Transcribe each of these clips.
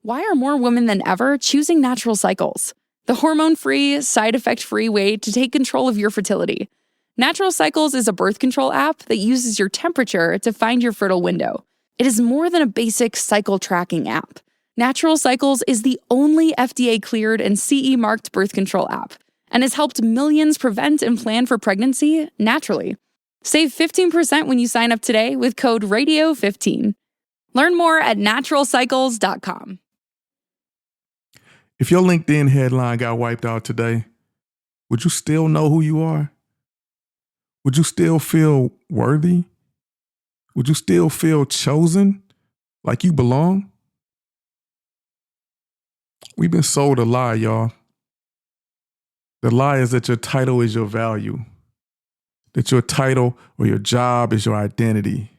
why are more women than ever choosing Natural Cycles? The hormone-free, side-effect-free way to take control of your fertility. Natural Cycles is a birth control app that uses your temperature to find your fertile window. It is more than a basic cycle tracking app. Natural Cycles is the only FDA-cleared and CE-marked birth control app and has helped millions prevent and plan for pregnancy naturally. Save 15% when you sign up today with code RADIO15. Learn more at naturalcycles.com. If your LinkedIn headline got wiped out today, would you still know who you are? Would you still feel worthy? Would you still feel chosen, like you belong? We've been sold a lie, y'all. The lie is that your title is your value, that your title or your job is your identity,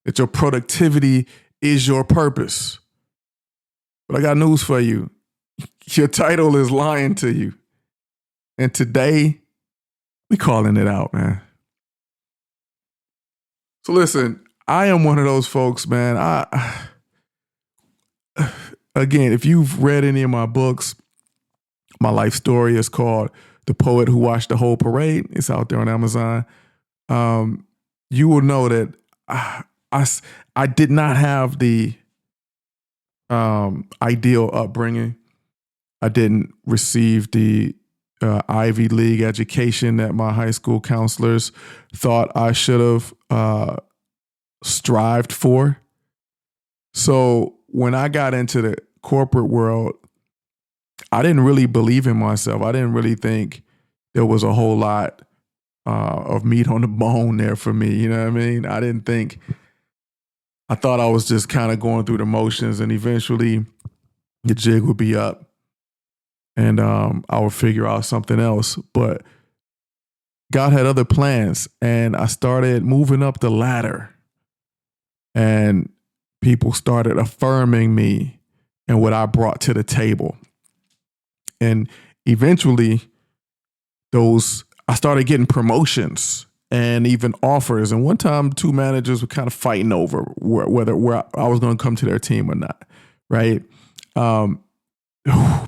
that your productivity is your purpose. But I got news for you. Your title is lying to you. And today, we calling it out, man. So listen, I am one of those folks, man. Again, if you've read any of my books, my life story is called The Poet Who Watched the Whole Parade. It's out there on Amazon. You will know that I did not have the ideal upbringing. I didn't receive the Ivy League education that my high school counselors thought I should have strived for. So when I got into the corporate world, I didn't really believe in myself. I didn't really think there was a whole lot of meat on the bone there for me. You know what I mean? I thought I was just kind of going through the motions, and eventually the jig would be up and I would figure out something else. But God had other plans, and I started moving up the ladder, and people started affirming me and what I brought to the table. And eventually I started getting promotions and even offers. And one time, two managers were kind of fighting over whether I was going to come to their team or not. Right?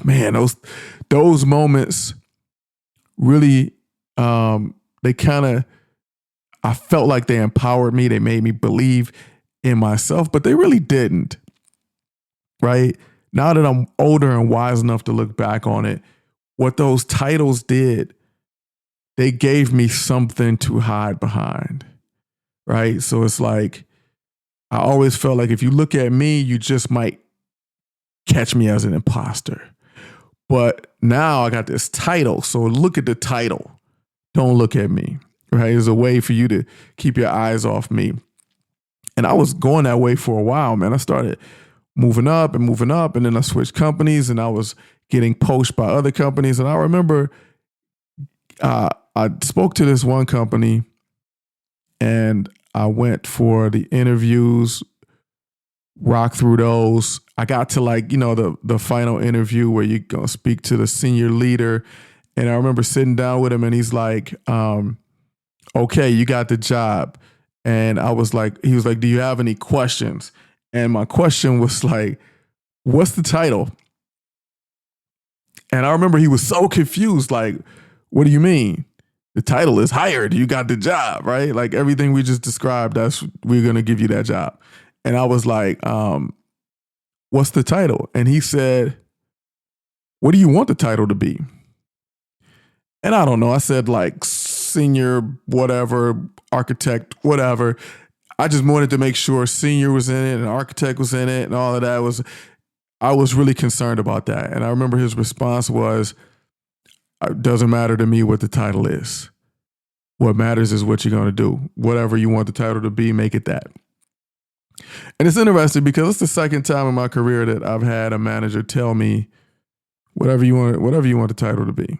Man, those moments really, I felt like they empowered me. They made me believe in myself, but they really didn't. Right? Now that I'm older and wise enough to look back on it, what those titles did, they gave me something to hide behind, right? So it's like, I always felt like if you look at me, you just might catch me as an imposter. But now I got this title, so look at the title. Don't look at me, right? It's a way for you to keep your eyes off me. And I was going that way for a while, man. I started moving up, and then I switched companies, and I was getting poached by other companies. And I remember I spoke to this one company, and I went for the interviews, rocked through those. I got to the final interview where you're going to speak to the senior leader. And I remember sitting down with him, and he's like, okay, you got the job. And he was like, do you have any questions? And my question was like, what's the title? And I remember he was so confused, like, what do you mean? The title is hired. You got the job, right? Like everything we just described, we're going to give you that job. And I was like, what's the title? And he said, what do you want the title to be? And I don't know. I said like senior, whatever, architect, whatever. I just wanted to make sure senior was in it and architect was in it and all of that. I was really concerned about that. And I remember his response was, it doesn't matter to me what the title is. What matters is what you're going to do. Whatever you want the title to be, make it that. And it's interesting because it's the second time in my career that I've had a manager tell me, whatever you want the title to be,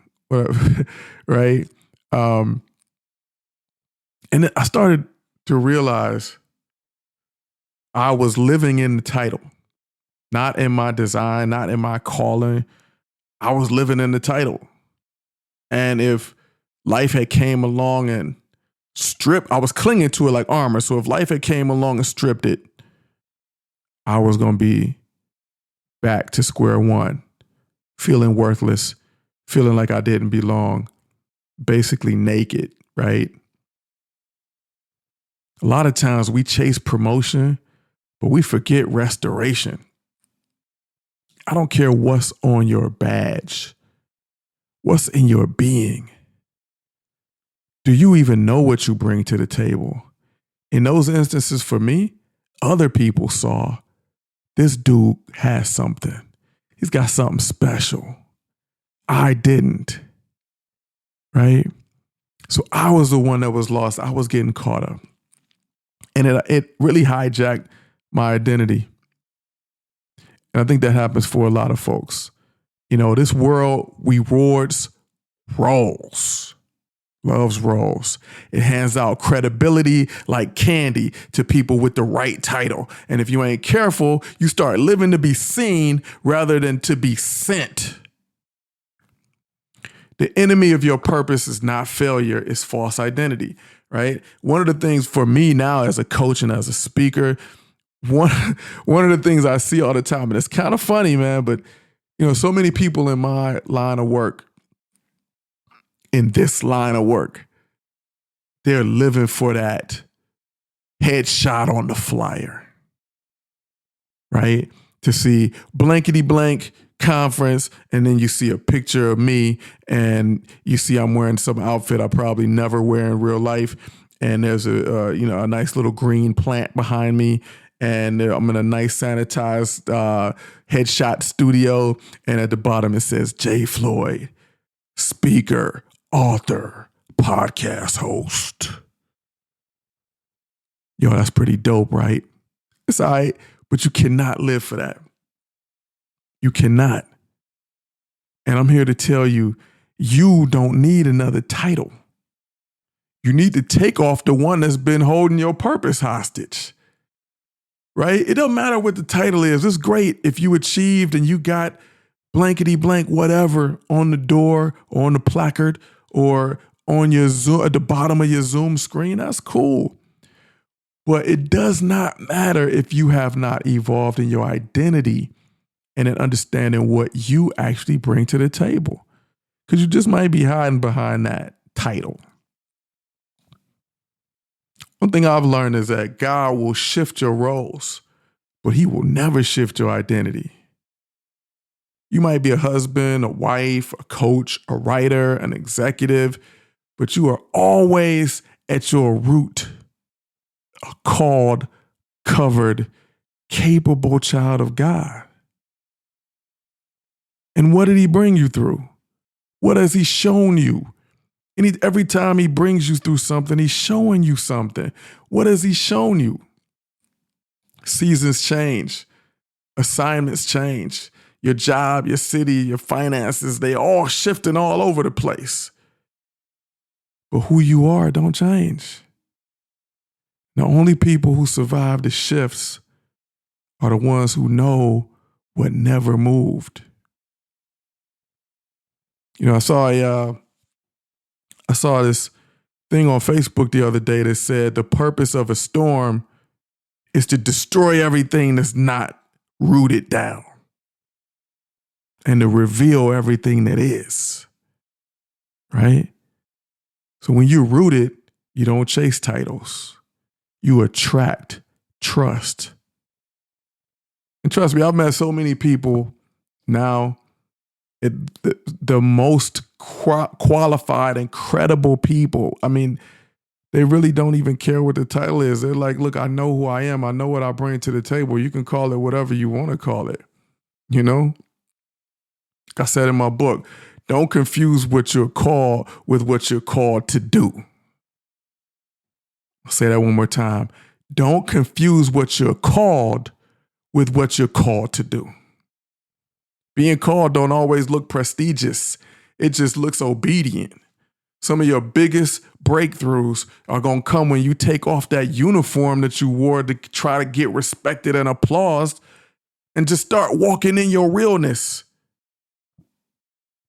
right? And then I started to realize I was living in the title, not in my design, not in my calling. I was living in the title. And if life had came along and I was clinging to it like armor. So if life had came along and stripped it, I was going to be back to square one, feeling worthless, feeling like I didn't belong, basically naked, right? A lot of times we chase promotion, but we forget restoration. I don't care what's on your badge, what's in your being. Do you even know what you bring to the table? In those instances, for me, other people saw this dude has something. He's got something special. I didn't, right? So I was the one that was lost. I was getting caught up. And it really hijacked my identity. And I think that happens for a lot of folks. You know, this world rewards roles, loves roles. It hands out credibility like candy to people with the right title. And if you ain't careful, you start living to be seen rather than to be sent. The enemy of your purpose is not failure, it's false identity, right? One of the things for me now as a coach and as a speaker, one of the things I see all the time, and it's kind of funny, man, but you know, so many people in my line of work, in this line of work, they're living for that headshot on the flyer, right? To see blankety blank conference, and then you see a picture of me, and you see I'm wearing some outfit I probably never wear in real life, and there's a nice little green plant behind me, and I'm in a nice sanitized headshot studio, and at the bottom it says Jay Floyd, speaker, author, podcast host. Yo, that's pretty dope, right? It's all right, but you cannot live for that. You cannot. And I'm here to tell you, you don't need another title. You need to take off the one that's been holding your purpose hostage, right? It doesn't matter what the title is. It's great if you achieved and you got blankety blank whatever on the door or on the placard or on your Zoom, at the bottom of your Zoom screen. That's cool. But it does not matter if you have not evolved in your identity and in understanding what you actually bring to the table. Because you just might be hiding behind that title. One thing I've learned is that God will shift your roles, but he will never shift your identity. You might be a husband, a wife, a coach, a writer, an executive, but you are always at your root a called, covered, capable child of God. And what did he bring you through? What has he shown you? And every time he brings you through something, he's showing you something. What has he shown you? Seasons change. Assignments change. Your job, your city, your finances, they all shifting all over the place. But who you are don't change. The only people who survive the shifts are the ones who know what never moved. You know, I saw this thing on Facebook the other day that said the purpose of a storm is to destroy everything that's not rooted down and to reveal everything that is, right? So when you're rooted, you don't chase titles. You attract trust. And trust me, I've met so many people now, the most qualified and credible people. I mean, they really don't even care what the title is. They're like, look, I know who I am. I know what I bring to the table. You can call it whatever you want to call it. You know? Like I said in my book, don't confuse what you're called with what you're called to do. I'll say that one more time. Don't confuse what you're called with what you're called to do. Being called don't always look prestigious. It just looks obedient. Some of your biggest breakthroughs are going to come when you take off that uniform that you wore to try to get respected and applauded and just start walking in your realness.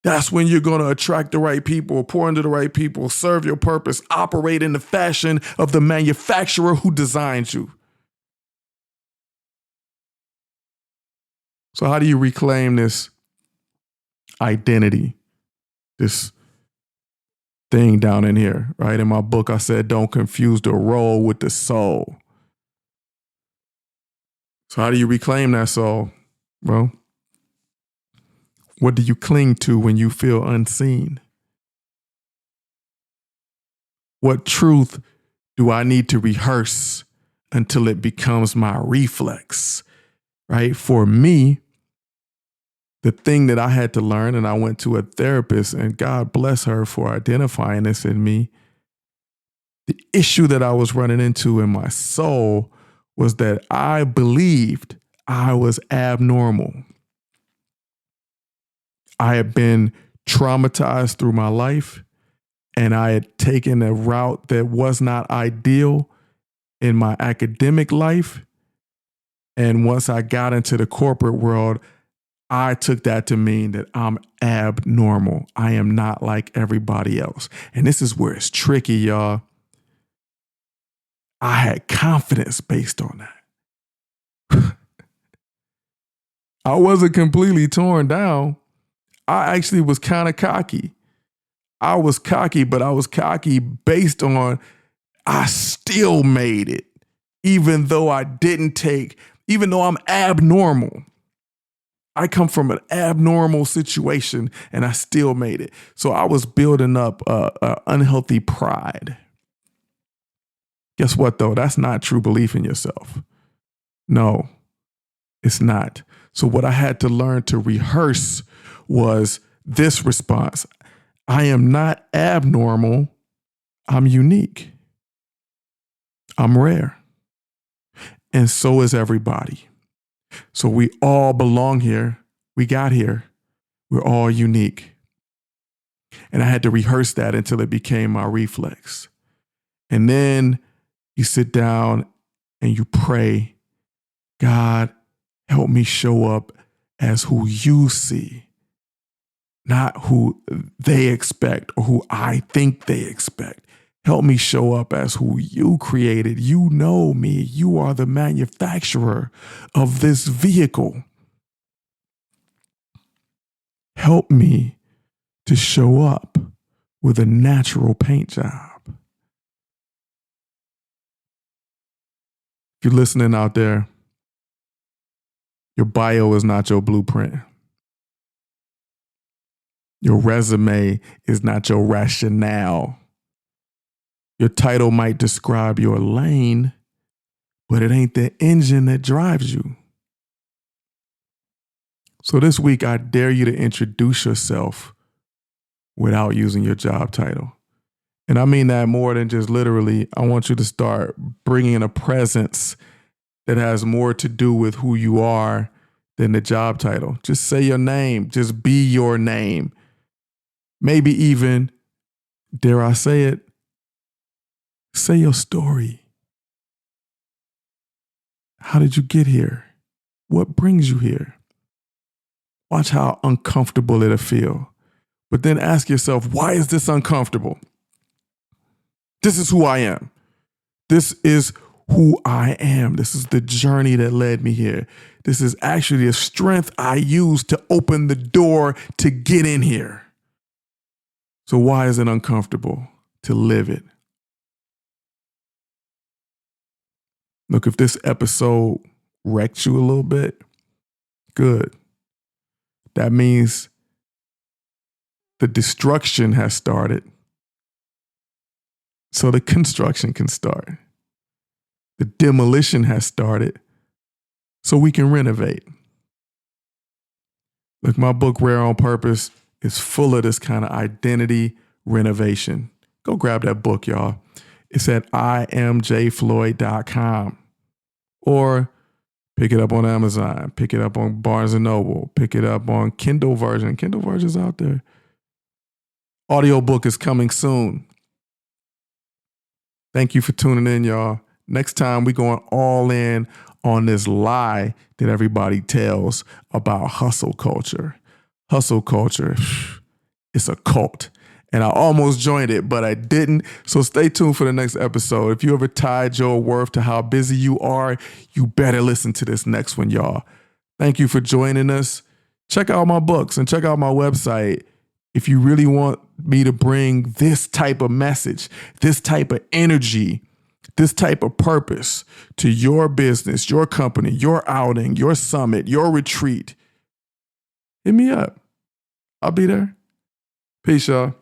That's when you're going to attract the right people, pour into the right people, serve your purpose, operate in the fashion of the manufacturer who designed you. So how do you reclaim this identity, this thing down in here, right? In my book, I said, don't confuse the role with the soul. So how do you reclaim that soul? Well, what do you cling to when you feel unseen? What truth do I need to rehearse until it becomes my reflex, right? For me, the thing that I had to learn, and I went to a therapist, and God bless her for identifying this in me. The issue that I was running into in my soul was that I believed I was abnormal. I had been traumatized through my life, and I had taken a route that was not ideal in my academic life. And once I got into the corporate world, I took that to mean that I'm abnormal. I am not like everybody else. And this is where it's tricky, y'all. I had confidence based on that. I wasn't completely torn down. I actually was kind of cocky. I was cocky, but I was cocky based on I still made it, even though even though I'm abnormal. I come from an abnormal situation and I still made it. So I was building up unhealthy pride. Guess what, though? That's not true belief in yourself. No, it's not. So what I had to learn to rehearse was this response. I am not abnormal. I'm unique. I'm rare. And so is everybody. So we all belong here. We got here. We're all unique. And I had to rehearse that until it became my reflex. And then you sit down and you pray, God, help me show up as who you see, not who they expect or who I think they expect. Help me show up as who you created. You know me. You are the manufacturer of this vehicle. Help me to show up with a natural paint job. If you're listening out there, your bio is not your blueprint. Your resume is not your rationale. Your title might describe your lane, but it ain't the engine that drives you. So this week, I dare you to introduce yourself without using your job title. And I mean that more than just literally. I want you to start bringing in a presence that has more to do with who you are than the job title. Just say your name. Just be your name. Maybe even, dare I say it, say your story. How did you get here? What brings you here? Watch how uncomfortable it'll feel. But then ask yourself, why is this uncomfortable? This is who I am. This is who I am. This is the journey that led me here. This is actually a strength I used to open the door to get in here. So why is it uncomfortable to live it? Look, if this episode wrecked you a little bit, good. That means the destruction has started, so the construction can start. The demolition has started, so we can renovate. Look, my book, Rare on Purpose, is full of this kind of identity renovation. Go grab that book, y'all. It's at imjfloyd.com. Or pick it up on Amazon, pick it up on Barnes & Noble, pick it up on Kindle version. Kindle version's out there. Audiobook is coming soon. Thank you for tuning in, y'all. Next time, we're going all in on this lie that everybody tells about hustle culture. Hustle culture, it's a cult. And I almost joined it, but I didn't. So stay tuned for the next episode. If you ever tied your worth to how busy you are, you better listen to this next one, y'all. Thank you for joining us. Check out my books and check out my website if you really want me to bring this type of message, this type of energy, this type of purpose to your business, your company, your outing, your summit, your retreat. Hit me up. I'll be there. Peace, y'all.